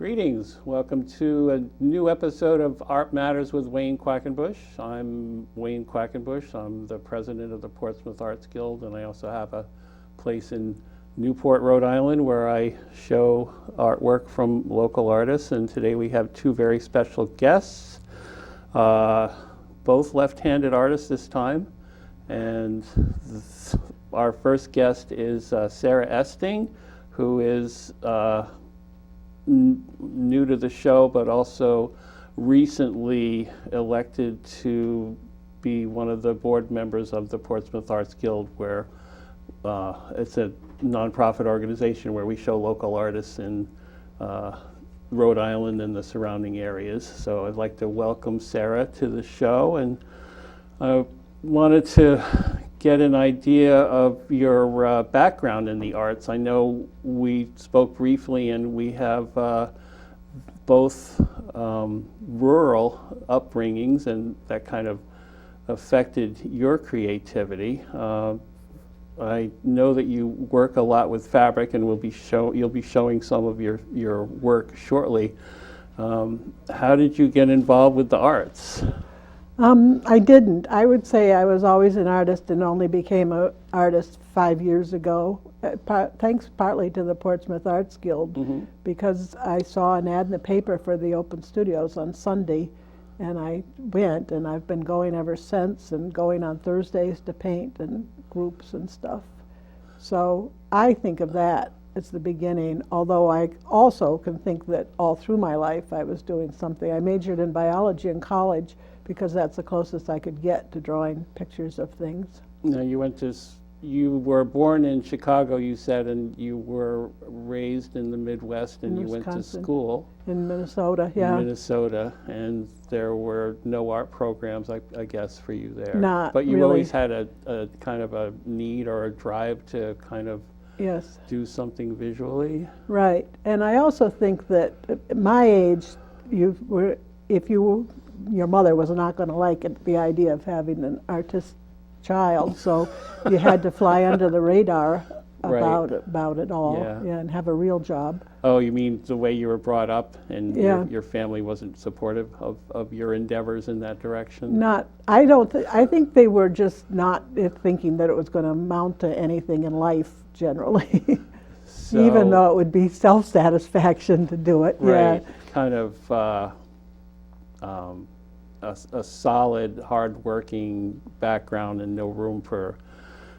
Greetings. Welcome to a new episode of Art Matters with Wayne Quackenbush. I'm Wayne Quackenbush. I'm the president of the Portsmouth Arts Guild, and I also have a place in Newport, Rhode Island, where I show artwork from local artists. And today we have two very special guests, both left-handed artists this time. And our first guest is Sarah Oesting, who is new to the show, but also recently elected to be one of the board members of the Portsmouth Arts Guild, where it's a nonprofit organization where we show local artists in Rhode Island and the surrounding areas. So I'd like to welcome Sarah to the show, and I wanted to get an idea of your background in the arts. I know we spoke briefly, and we have both rural upbringings, and that kind of affected your creativity. I know that you work a lot with fabric, and you'll be showing some of your work shortly. How did you get involved with the arts? I didn't. I would say I was always an artist and only became an artist 5 years ago, thanks partly to the Portsmouth Arts Guild, because I saw an ad in the paper for the open studios on Sunday, and I went, and I've been going ever since, and going on Thursdays to paint and groups and stuff. So I think of that as the beginning, although I also can think that all through my life I was doing something. I majored in biology in college, because that's the closest I could get to drawing pictures of things. Now, you were born in Chicago, you said, and you were raised in the Midwest, and you went to school in Minnesota, yeah. In Minnesota, and there were no art programs, I guess, for you there. Not But you really. always had a kind of a need or a drive to kind of Yes. do something visually. Right, and I also think that at my age, your mother was not going to like it, the idea of having an artist child, so you had to fly under the radar about it all, and have a real job. Oh, you mean the way you were brought up, and Yeah. your family wasn't supportive of your endeavors in that direction? I think they were just not thinking that it was going to amount to anything in life generally. So, even though it would be self-satisfaction to do it. Right, Yeah. kind of a solid, hard-working background, and no room for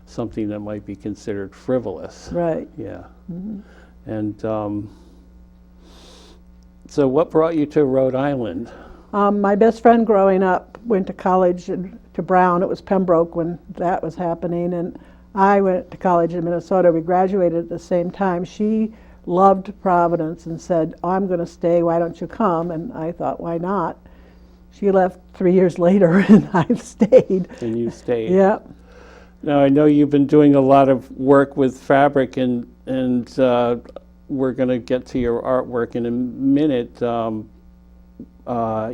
something that might be considered frivolous. Right. Yeah. And so what brought you to Rhode Island? My best friend growing up went to college to Brown. It was Pembroke when that was happening, and I went to college in Minnesota. We graduated at the same time. She loved Providence and said, I'm going to stay, why don't you come? And I thought, why not? She left 3 years later, and I've stayed. And you stayed. Yeah. Now, I know you've been doing a lot of work with fabric, and we're going to get to your artwork in a minute.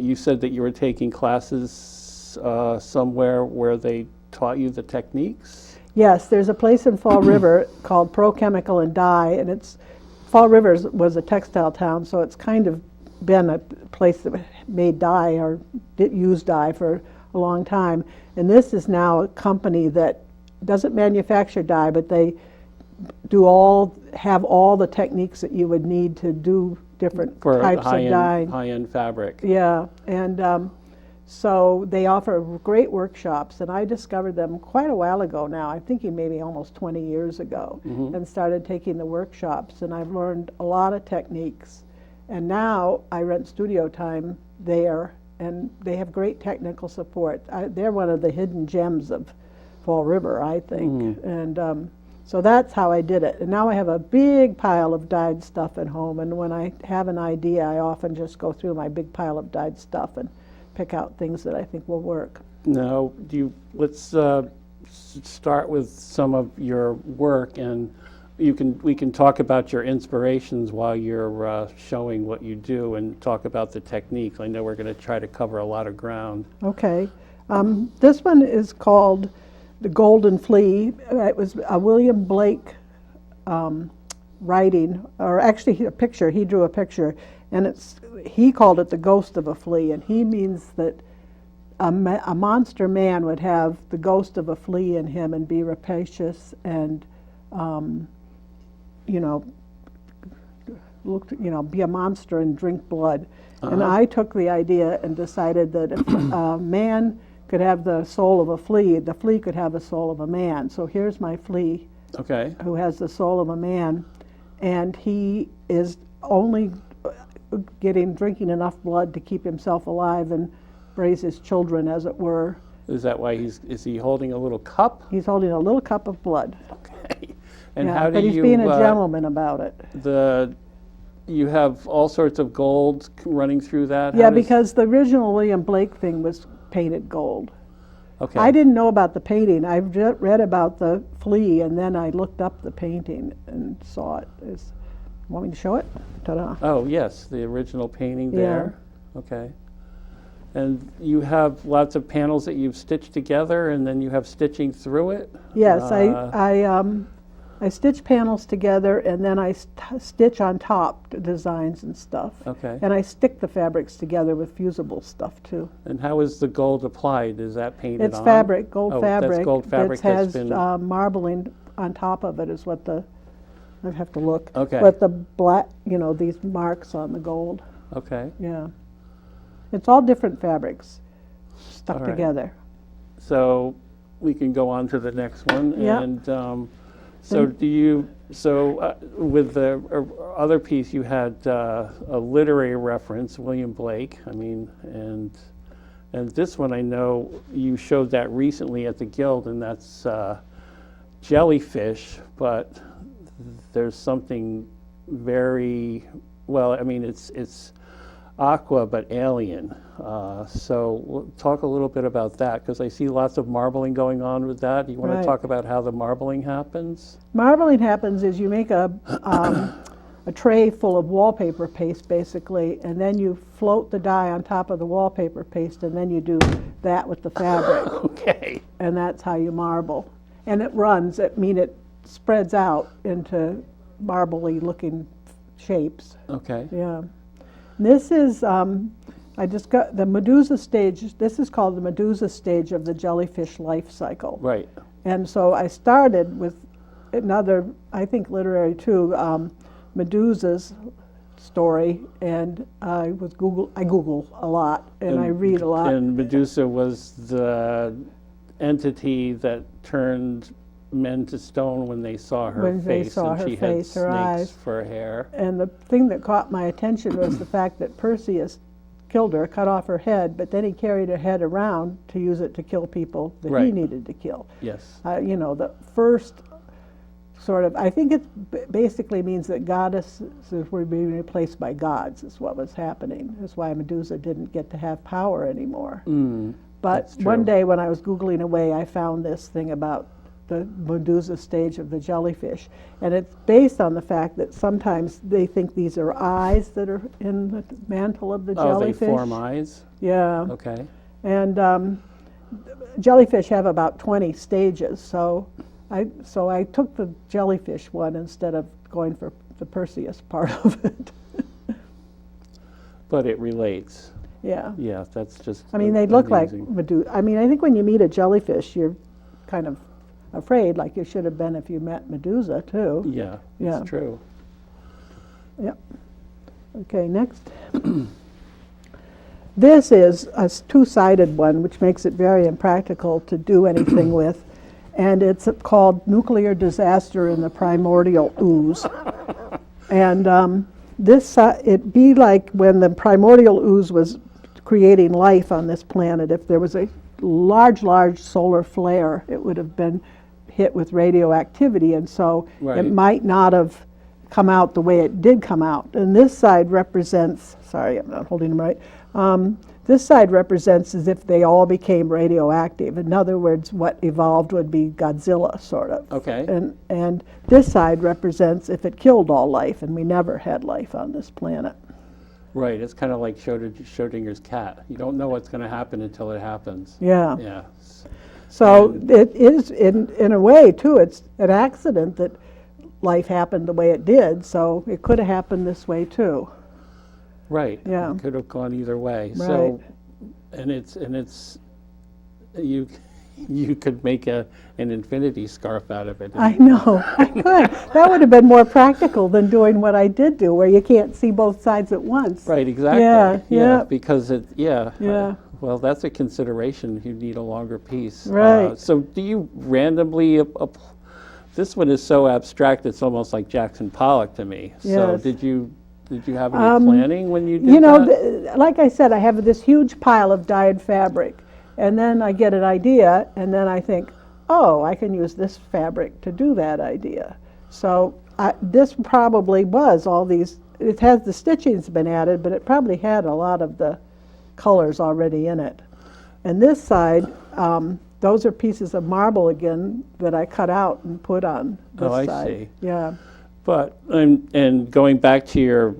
You said that you were taking classes somewhere where they taught you the techniques? Yes, there's a place in Fall River called Pro Chemical and Dye, and Fall River was a textile town, so it's kind of been a place that made dye or used dye for a long time. And this is now a company that doesn't manufacture dye, but they have all the techniques that you would need to do different types of dye. High-end fabric. Yeah, and so they offer great workshops, and I discovered them quite a while ago now. I'm thinking maybe almost 20 years ago, and started taking the workshops, and I've learned a lot of techniques. And now I rent studio time there, and they have great technical support. They're one of the hidden gems of Fall River, I think. And so that's how I did it. And now I have a big pile of dyed stuff at home, and when I have an idea, I often just go through my big pile of dyed stuff and pick out things that I think will work. Now, let's start with some of your work, and we can talk about your inspirations while you're showing what you do, and talk about the techniques. I know we're going to try to cover a lot of ground. Okay. This one is called The Golden Flea. It was a William Blake writing, or actually a picture. He drew a picture, And he called it the ghost of a flea, and he means that a monster man would have the ghost of a flea in him and be rapacious and, be a monster and drink blood. And I took the idea and decided that if a man could have the soul of a flea, the flea could have the soul of a man. So here's my flea, who has the soul of a man, and he is only drinking enough blood to keep himself alive and raise his children, as it were. Is that why is he holding a little cup? He's holding a little cup of blood. Okay. And yeah, how do but he's you, being a gentleman about it. You have all sorts of gold running through that? Yeah, because the original William Blake thing was painted gold. Okay. I didn't know about the painting. I read about the flea, and then I looked up the painting and saw it. Want me to show it? Ta-da. Oh, yes, the original painting there. Yeah. Okay. And you have lots of panels that you've stitched together, and then you have stitching through it? Yes, I stitch panels together, and then I stitch on top designs and stuff. Okay. And I stick the fabrics together with fusible stuff, too. And how is the gold applied? Is that painted on? It's fabric, gold fabric. That's gold fabric that has marbling on top of it is what I have to look. Okay. But the black, these marks on the gold. Okay. Yeah. It's all different fabrics stuck All right. together. So we can go on to the next one. Yeah. And with the other piece, you had a literary reference, William Blake. And this one I know you showed that recently at the Guild, and that's jellyfish, but there's something very, it's aqua but alien. So we'll talk a little bit about that, because I see lots of marbling going on with that. You want to talk about how the marbling happens? Marbling happens is you make a tray full of wallpaper paste, basically, and then you float the dye on top of the wallpaper paste, and then you do that with the fabric. Okay. And that's how you marble. And it runs, it spreads out into marbly looking shapes. Okay. Yeah. This is, I just got the Medusa stage. This is called the Medusa stage of the jellyfish life cycle. Right. And so I started with another, I think literary too, Medusa's story, and I Google a lot, and I read a lot. And Medusa was the entity that turned men to stone when they saw her face, and she had snakes for hair. And the thing that caught my attention was the fact that Perseus killed her, cut off her head, but then he carried her head around to use it to kill people that he needed to kill. Yes. The first sort of, I think it basically means that goddesses were being replaced by gods, is what was happening. That's why Medusa didn't get to have power anymore. But one day when I was Googling away, I found this thing about the Medusa stage of the jellyfish. And it's based on the fact that sometimes they think these are eyes that are in the mantle of the jellyfish. Oh, they form eyes? Yeah. Okay. And jellyfish have about 20 stages, so I took the jellyfish one instead of going for the Perseus part of it. But it relates. Yeah. Yeah, that's just they look like Medusa. I think when you meet a jellyfish, you're kind of afraid, like you should have been if you met Medusa, too. Yeah, it's true. Yep. Okay, next. This is a two-sided one, which makes it very impractical to do anything with, and it's called Nuclear Disaster in the Primordial Ooze. And it'd be like when the primordial ooze was creating life on this planet. If there was a large solar flare, it would have been hit with radioactivity, and so it might not have come out the way it did come out. And this side represents, sorry, I'm not holding them right, this side represents as if they all became radioactive. In other words, what evolved would be Godzilla, sort of. Okay. And this side represents if it killed all life, and we never had life on this planet. Right, it's kind of like Schrodinger's cat. You don't know what's going to happen until it happens. Yeah. Yeah. So it is, in a way, too, it's an accident that life happened the way it did, so it could have happened this way, too. Right. Yeah. It could have gone either way. Right. So, and it's you could make an infinity scarf out of it. I know, I could. That would have been more practical than doing what I did do, where you can't see both sides at once. Right, exactly. Yeah. Because Yeah. Well, that's a consideration. You need a longer piece. Right. So do you randomly, this one is so abstract, it's almost like Jackson Pollock to me. So Yes. did you have any planning when you did You know, that? like I said, I have this huge pile of dyed fabric, and then I get an idea, and then I think, oh, I can use this fabric to do that idea. So this probably was all these, it has the stitching's been added, but it probably had a lot of the colors already in it. And this side, those are pieces of marble again that I cut out and put on this I side. see. Yeah. But, and going back to your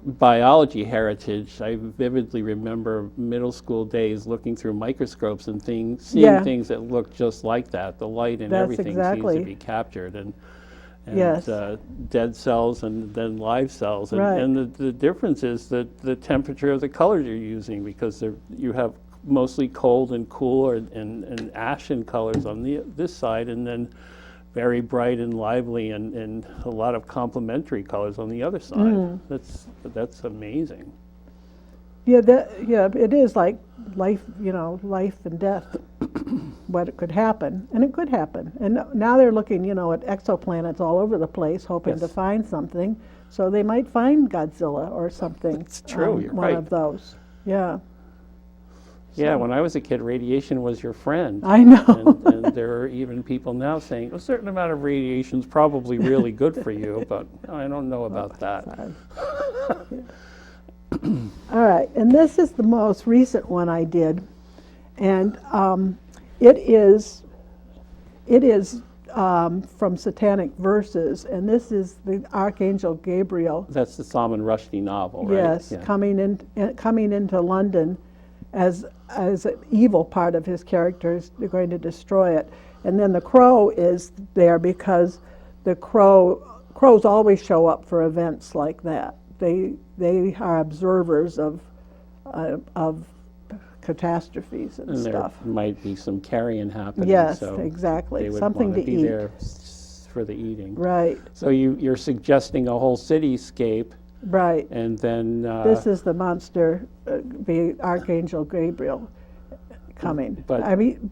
biology heritage, I vividly remember middle school days looking through microscopes and seeing Yeah. things that look just like that. The light and That's everything exactly. seems to be captured, and Yes. dead cells and then live cells. And, Right. and the difference is that the temperature of the colors you're using, because you have mostly cold and cool and ashen colors on this side, and then very bright and lively and a lot of complementary colors on the other side. That's amazing. Yeah, it is like life, life and death, what it could happen, and it could happen. And now they're looking, at exoplanets all over the place, hoping to Yes. find something. So they might find Godzilla or something. That's true, you're one right. of those. Yeah. Yeah, when I was a kid, radiation was your friend. I know. And there are even people now saying a certain amount of radiation is probably really good for you, but I don't know about that. All right, and this is the most recent one I did, and it is from Satanic Verses, and this is the Archangel Gabriel. That's the Salman Rushdie novel, right? Yes, Yeah. coming into London as an evil part of his character is going to destroy it, and then the crow is there because the crows always show up for events like that. They are observers of catastrophes and And there stuff. might be some carrion happening. Yes, so exactly. They would Something want to be eat. there for the eating. Right, So you're suggesting a whole cityscape, right. and then This is the monster, the Archangel Gabriel coming. But-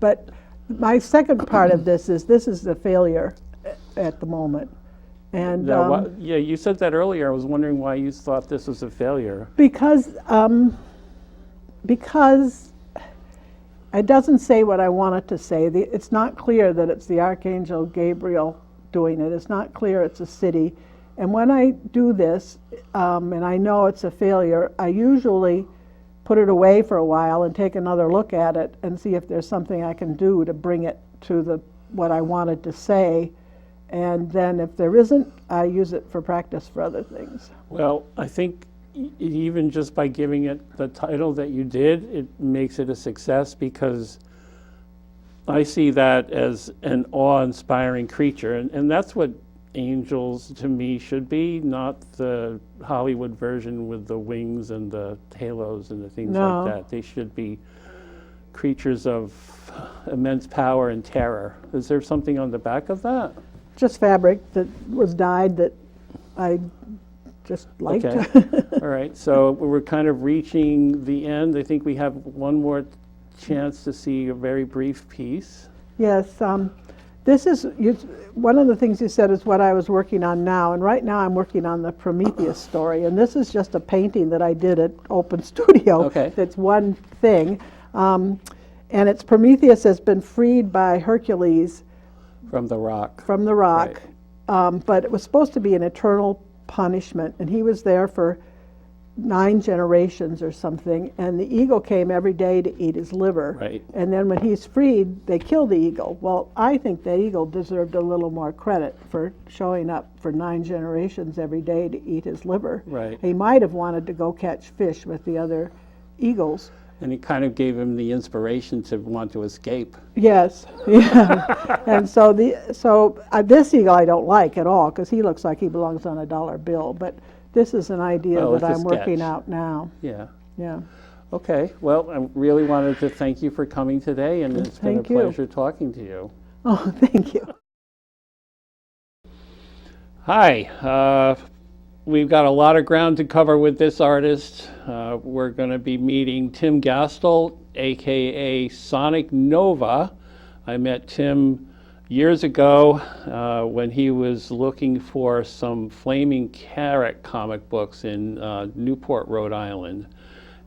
But my second part of this is the failure at the moment. And now, yeah, you said that earlier. I was wondering why you thought this was a failure. because it doesn't say what I want it to say. It's not clear that it's the Archangel Gabriel doing it. It's not clear it's a city. And when I do this, and I know it's a failure, I usually put it away for a while and take another look at it and see if there's something I can do to bring it to what I wanted to say. And then if there isn't, I use it for practice for other things. Well, I think even just by giving it the title that you did, it makes it a success, because I see that as an awe-inspiring creature, and that's what angels to me should be, not the Hollywood version with the wings and the halos and the things No. like that. They should be creatures of immense power and terror. Is there something on the back of that? Just fabric that was dyed that I just liked. Okay. All right. So we're kind of reaching the end. I think we have one more chance to see a very brief piece. Yes, this is one of the things you said is what I was working on now, and right now I'm working on the Prometheus story, and this is just a painting that I did at Open Studio. Okay. That's one thing, and it's Prometheus has been freed by Hercules From the rock. from the rock, but it was supposed to be an eternal punishment, and he was there for 9 generations or something, and the eagle came every day to eat his liver. Right. And then when he's freed, they kill the eagle. Well, I think that eagle deserved a little more credit for showing up for 9 generations every day to eat his liver. Right. He might have wanted to go catch fish with the other eagles. And it kind of gave him the inspiration to want to escape. Yes, yeah. And so this eagle I don't like at all, because he looks like he belongs on a dollar bill. But This is an idea Oh, that it's a I'm working sketch. out now. Yeah. Yeah. Okay. Well, I really wanted to thank you for coming today, and it's been a Thank you. pleasure talking to you. Oh, thank you. Hi. We've got a lot of ground to cover with this artist. We're going to be meeting Tim Gastall, aka Sonic Nova. I met Tim years ago when he was looking for some Flaming Carrot comic books in Newport, Rhode Island.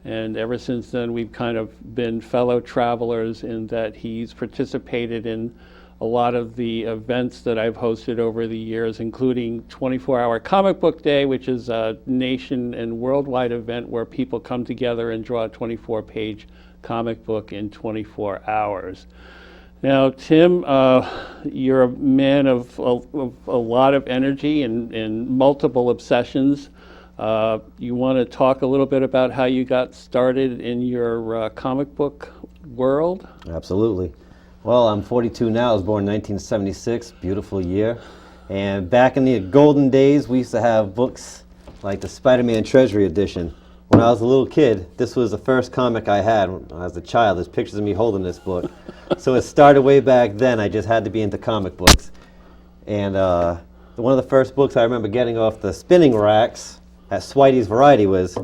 And ever since then, we've kind of been fellow travelers in that he's participated in a lot of the events that I've hosted over the years, including 24-Hour Comic Book Day, which is a nation and worldwide event where people come together and draw a 24-page comic book in 24 hours. Now, Tim, you're a man of a lot of energy and multiple obsessions. You want to talk a little bit about how you got started in your comic book world? Absolutely. Well, I'm 42 now. I was born in 1976, beautiful year. And back in the golden days, we used to have books like the Spider-Man Treasury Edition. When I was a little kid, this was the first comic I had when I was a child. There's pictures of me holding this book. So it started way back then. I just had to be into comic books. And one of the first books I remember getting off the spinning racks at Switey's Variety was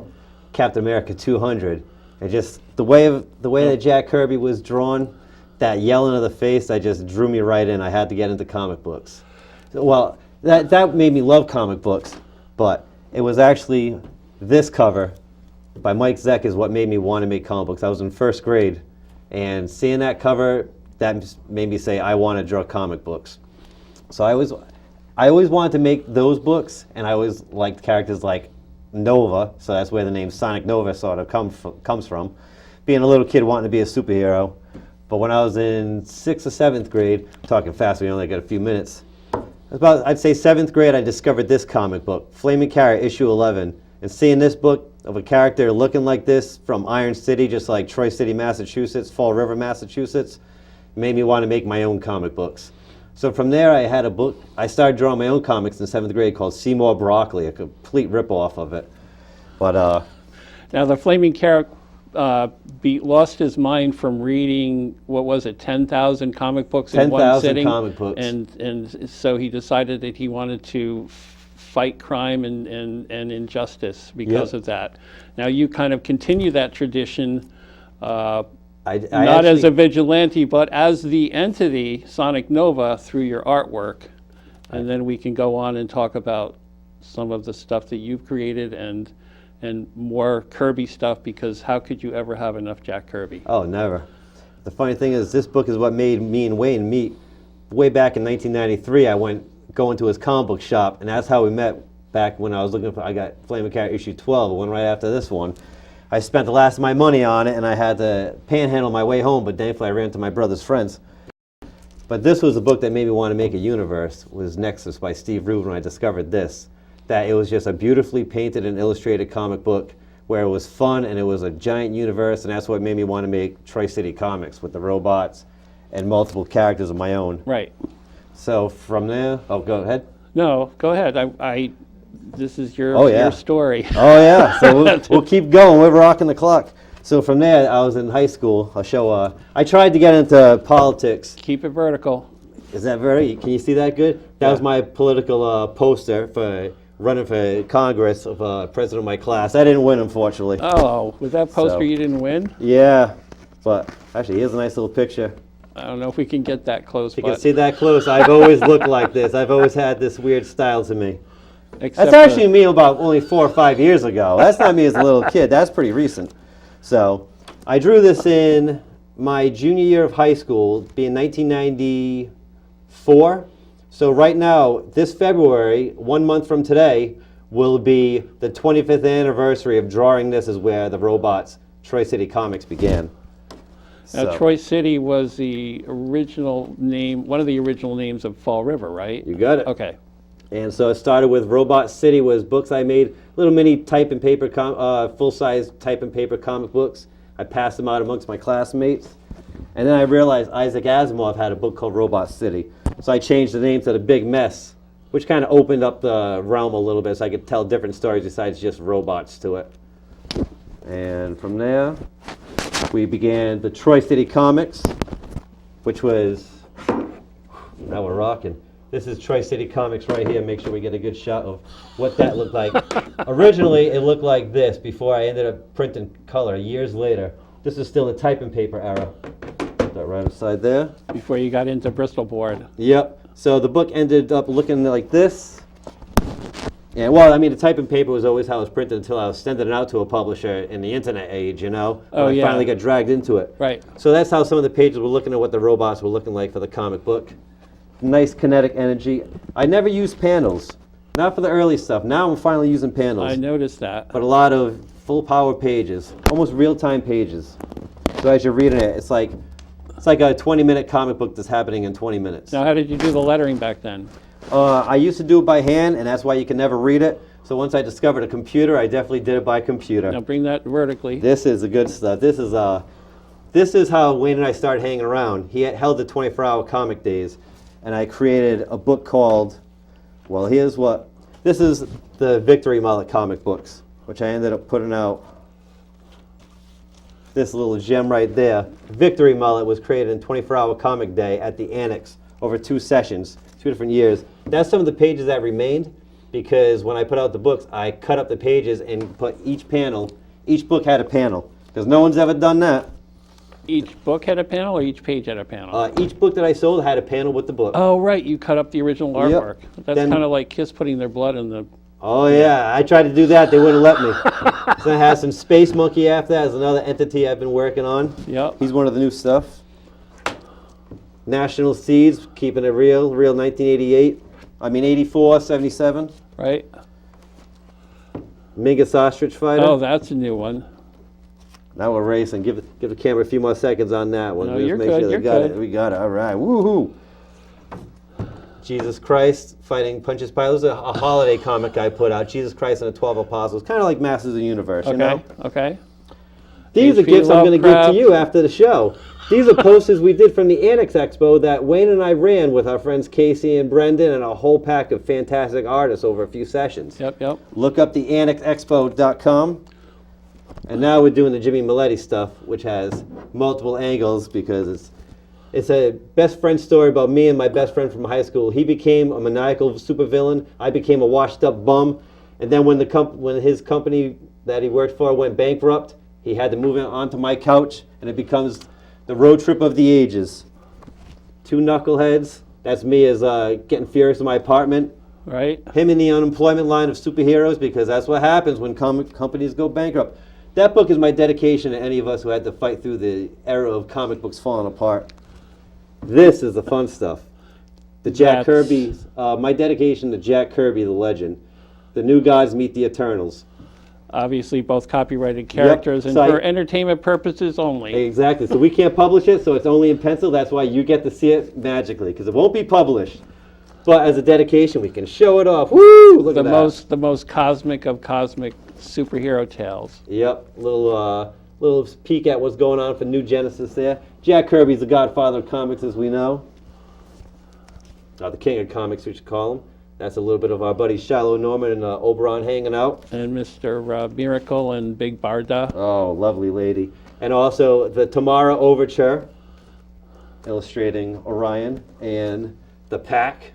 Captain America 200. And just the way that Jack Kirby was drawn, that yelling of the face, that just drew me right in. I had to get into comic books. Well, that made me love comic books, but it was actually this cover by Mike Zeck is what made me want to make comic books. I was in first grade, and seeing that cover, that just made me say, I want to draw comic books. So I always wanted to make those books, and I always liked characters like Nova, so that's where the name Sonic Nova sort of comes from. Being a little kid wanting to be a superhero. But when I was in 6th or 7th grade, I'm talking fast, we only got a few minutes. I'd say 7th grade, I discovered this comic book, Flaming Carrot, issue 11. And seeing this book of a character looking like this from Iron City, just like Troy City, Massachusetts, Fall River, Massachusetts, made me want to make my own comic books. So from there, I had a book. I started drawing my own comics in 7th grade called Seymour Broccoli, a complete rip-off of it. But now the Flaming Carrot lost his mind from reading, what was it, 10,000 comic books in one sitting? 10,000 comic books. And so he decided that he wanted to fight crime and injustice because of that. Now you kind of continue that tradition, not as a vigilante, but as the entity, Sonic Nova, through your artwork. And then we can go on and talk about some of the stuff that you've created and more Kirby stuff, because how could you ever have enough Jack Kirby? Oh, never. The funny thing is, this book is what made me and Wayne meet. Way back in 1993, I went going to his comic book shop, and that's how we met back when I was looking for, I got Flaming Carrot issue 12, the one right after this one. I spent the last of my money on it, and I had to panhandle my way home, but thankfully I ran into my brother's friends. But this was the book that made me want to make a universe, was Nexus by Steve Rubin when I discovered this. That it was just a beautifully painted and illustrated comic book where it was fun and it was a giant universe, and that's what made me want to make Tri-City Comics with the robots and multiple characters of my own. Right. So from there, oh, go ahead. No, go ahead. This is your story. Oh yeah, so we'll keep going. We're rocking the clock. So from there, I was in high school. I tried to get into politics. Keep it vertical. Is that can you see that good? That was my political poster for running for Congress of president of my class. I didn't win, unfortunately. Oh, with that poster you didn't win? Yeah, but actually, here's a nice little picture. I don't know if we can get that close. If you can see that close, I've always looked like this. I've always had this weird style to me. That's actually me about only 4 or 5 years ago. That's not me as a little kid. That's pretty recent. So I drew this in my junior year of high school, being 1994. So right now, this February, 1 month from today, will be the 25th anniversary of drawing this, is where the robots Tri-City Comics began. Now, Troy City was the original name, one of the original names of Fall River, right? You got it. Okay. And so it started with Robot City, was books I made, little mini type and paper, full-size type and paper comic books. I passed them out amongst my classmates. And then I realized Isaac Asimov had a book called Robot City. So I changed the name to The Big Mess which kind of opened up the realm a little bit so I could tell different stories besides just robots to it. And from there, we began the Tri-City Comics, which was, now we're rocking. This is Tri-City Comics right here. Make sure we get a good shot of what that looked like. Originally, it looked like this before I ended up printing color years later. This is still the type and paper era. Put that right upside there. Before you got into Bristol board. Yep. So the book ended up looking like this. Yeah, well, I mean, the type and paper was always how it was printed until I was sending it out to a publisher in the internet age, you know? Oh, when yeah. I finally got dragged into it. Right. So that's how some of the pages were looking at what the robots were looking like for the comic book. Nice kinetic energy. I never used panels. Not for the early stuff. Now I'm finally using panels. I noticed that. But a lot of full power pages, almost real-time pages. So as you're reading it, it's like a 20-minute comic book that's happening in 20 minutes. Now, how did you do the lettering back then? I used to do it by hand, and that's why you can never read it. So once I discovered a computer, I definitely did it by computer. Now bring that vertically. This is the good stuff. This is how Wayne and I started hanging around. He had held the 24-hour comic days, and I created a book called, well, this is the Victory Mullet comic books, which I ended up putting out. This little gem right there. Victory Mullet was created in 24-hour comic day at the Antics over 2 sessions, 2 different years. That's some of the pages that remained, because when I put out the books, I cut up the pages and put each book had a panel, because no one's ever done that. Each book had a panel, or each page had a panel? Each book that I sold had a panel with the book. Oh, right, you cut up the original artwork. That's Then- kind of like Kiss putting their blood in the... Oh yeah, I tried to do that, they wouldn't let me. So I have some Space Monkey after that, is another entity I've been working on. Yep. He's one of the new stuff. National Seeds, keeping it real 1988. 84, 77. Right? Mingus Ostrich Fighter. Oh, that's a new one. Now we're racing. Give the camera a few more seconds on that one. No, We'll you're make good, sure they you're got good. it. We got it. All right. Woohoo! Jesus Christ fighting Pontius Pilate. This is a holiday comic I put out. Jesus Christ and the 12 Apostles. Kind of like Masters of the Universe, you know? Okay. These are HP gifts I'm going to give to Lovecraft. you after the show. These are posters we did from the Antics Expo that Wayne and I ran with our friends Casey and Brendan and a whole pack of fantastic artists over a few sessions. Yep. Look up the anticsexpo.com. And now we're doing the Jimmy Milletti stuff, which has multiple angles because it's a best friend story about me and my best friend from high school. He became a maniacal supervillain. I became a washed-up bum. And then when his company that he worked for went bankrupt, he had to move it onto my couch, and it becomes the road trip of the ages. 2 knuckleheads. That's me as getting furious in my apartment. Right? Him in the unemployment line of superheroes, because that's what happens when companies go bankrupt. That book is my dedication to any of us who had to fight through the era of comic books falling apart. This is the fun stuff. The Jack Kirby, my dedication to Jack Kirby, the legend. The New Gods Meet the Eternals. Obviously, both copyrighted characters and So for entertainment purposes only. Exactly. So we can't publish it, so it's only in pencil. That's why you get to see it magically, because it won't be published. But as a dedication, we can show it off. Woo! Look at that. The most cosmic of cosmic superhero tales. Yep. Little peek at what's going on for New Genesis there. Jack Kirby's the godfather of comics, as we know. The king of comics, we should call him. That's a little bit of our buddy Shiloh Norman and Oberon hanging out. And Mr. Miracle and Big Barda. Oh, lovely lady. And also the Tamara Overture, illustrating Orion and the Pack.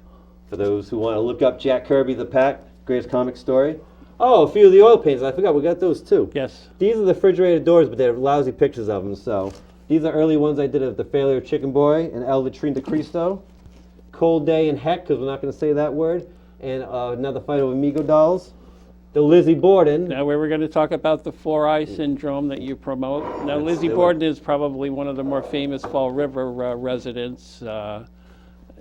For those who want to look up Jack Kirby, the Pack, greatest comic story. Oh, a few of the oil paintings. I forgot we got those too. Yes. These are the refrigerated doors, but they're lousy pictures of them. So these are early ones I did of the Failure of Chicken Boy and El Vitrine de Cristo. Cold Day and Heck, because we're not going to say that word. And another fight of Amigo dolls. The Lizzie Borden. Now we were going to talk about the four-eye syndrome that you promote. Now Let's Lizzie do it. Borden is probably one of the more famous Fall River residents.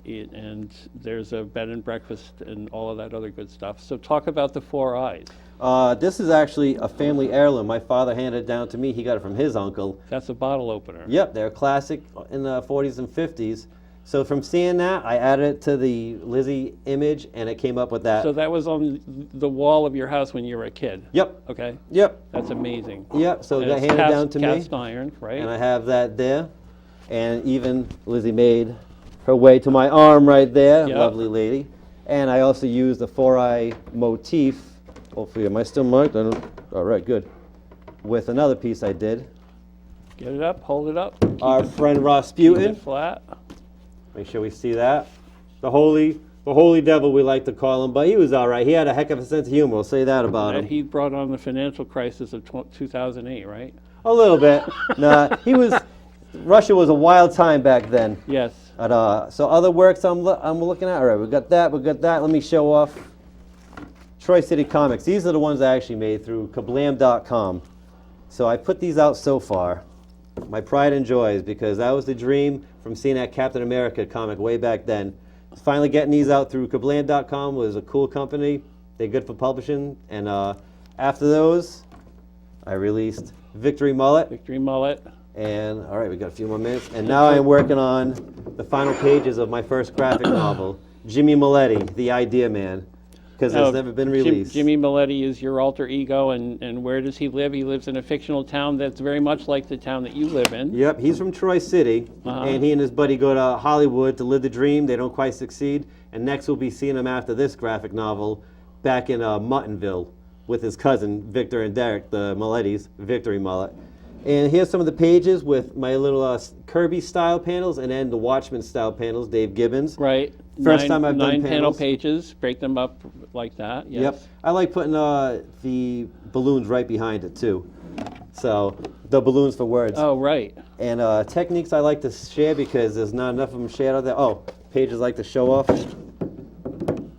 And there's a bed and breakfast and all of that other good stuff. So talk about the four eyes. This is actually a family heirloom. My father handed it down to me. He got it from his uncle. That's a bottle opener. Yep, they're classic in the 40s and 50s. So from seeing that, I added it to the Lizzie image, and it came up with that. So that was on the wall of your house when you were a kid? Yep, Okay, yep, that's amazing. yep. So And that it's handed down to me, cast iron, right? and I have that there. And even Lizzie made her way to my arm right there, Yep. lovely lady. And I also used the 4-eye motif. Hopefully, am I still marked? I don't. All right, good. With another piece I did. Get it up, hold it up. Our friend Keep Rasputin. it flat. Make sure we see that. The holy devil, we like to call him, but he was all right. He had a heck of a sense of humor. We'll say that about And him. he brought on the financial crisis of 2008, right? A little bit. Nah, Russia was a wild time back then. Yes. So other works I'm looking at. All right, we got that. Let me show off Troy City Comics. These are the ones I actually made through kablam.com. So I put these out so far. My pride and joys, because that was the dream from seeing that Captain America comic way back then. Finally getting these out through kablam.com was a cool company. They're good for publishing. And after those, I released Victory Mullet. Victory Mullet. And all right, we got a few more minutes. And now I'm working on the final pages of my first graphic novel, Jimmy Milletti, The Idea Man, because it's never been released. Jimmy Milletti is your alter ego, and where does he live? He lives in a fictional town that's very much like the town that you live in. Yep, he's from Troy City, and he and his buddy go to Hollywood to live the dream. They don't quite succeed, and next we'll be seeing him after this graphic novel back in Muttonville with his cousin, Victor and Derek, the Millettis, Victory Mullet. And here's some of the pages with my little Kirby-style panels, and then the Watchmen-style panels, Dave Gibbons. Right. First time I've done nine panel panels. pages. Break them up like that. Yes. Yep. I like putting the balloons right behind it, too. So, the balloons for words. Oh, right. And techniques I like to share because there's not enough of them shared out there. Oh, pages I like to show off.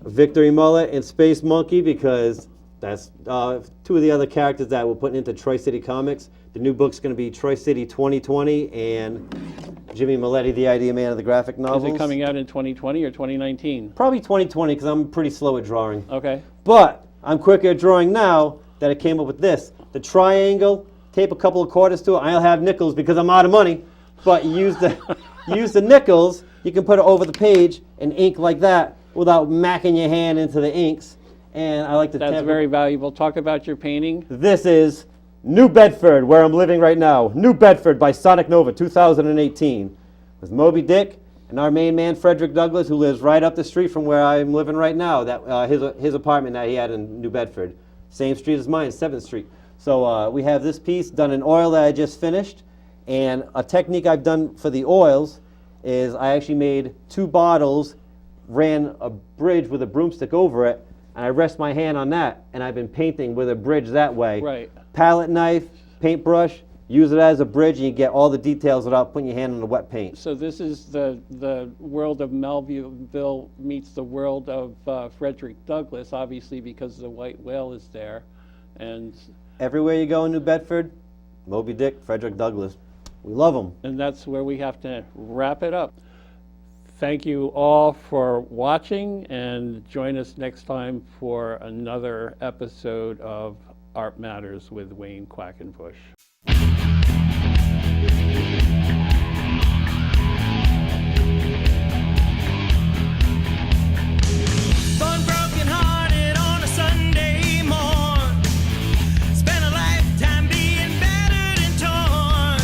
Victory Mullet and Space Monkey, because that's two of the other characters that we're putting into Troy City Comics. The new book's going to be Troy City 2020 and Jimmy Milletti, the idea man of the graphic novels. Is it coming out in 2020 or 2019? Probably 2020 because I'm pretty slow at drawing. Okay. But I'm quicker at drawing now that I came up with this. The triangle, tape a couple of quarters to it. I'll have nickels because I'm out of money. But use the nickels, you can put it over the page and ink like that without macking your hand into the inks. And I like to That's very valuable. Talk about your painting. This is New Bedford, where I'm living right now. New Bedford by Sonic Nova, 2018. With Moby Dick and our main man, Frederick Douglass, who lives right up the street from where I'm living right now. That his apartment that he had in New Bedford. Same street as mine, 7th Street. So we have this piece done in oil that I just finished. And a technique I've done for the oils is I actually made 2 bottles, ran a bridge with a broomstick over it, and I rest my hand on that, and I've been painting with a bridge that way. Right. Palette knife, paintbrush, use it as a bridge, and you get all the details without putting your hand on the wet paint. So this is the world of Melville meets the world of Frederick Douglass, obviously because the white whale is there. And Everywhere you go in New Bedford, Moby Dick, Frederick Douglass. We love them. and that's where we have to wrap it up. Thank you all for watching, and join us next time for another episode of Art Matters with Wayne Quackenbush. Born broken-hearted on a Sunday morn. Spent a lifetime being battered and torn.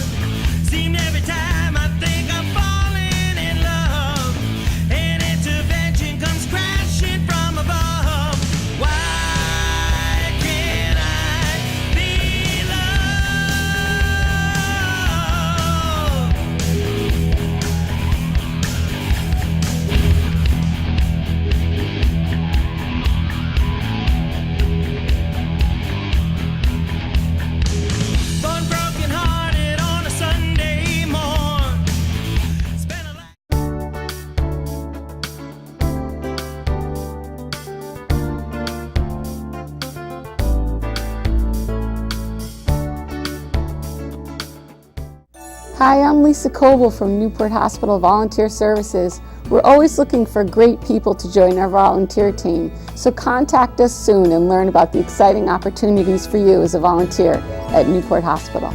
Seemed every time I think I'm falling in love, an intervention comes crashing from above. Why can't I be loved? Born broken-hearted on a Sunday morn. Spent a Hi, I'm Lisa Coble from Newport Hospital Volunteer Services. We're always looking for great people to join our volunteer team, so contact us soon and learn about the exciting opportunities for you as a volunteer at Newport Hospital.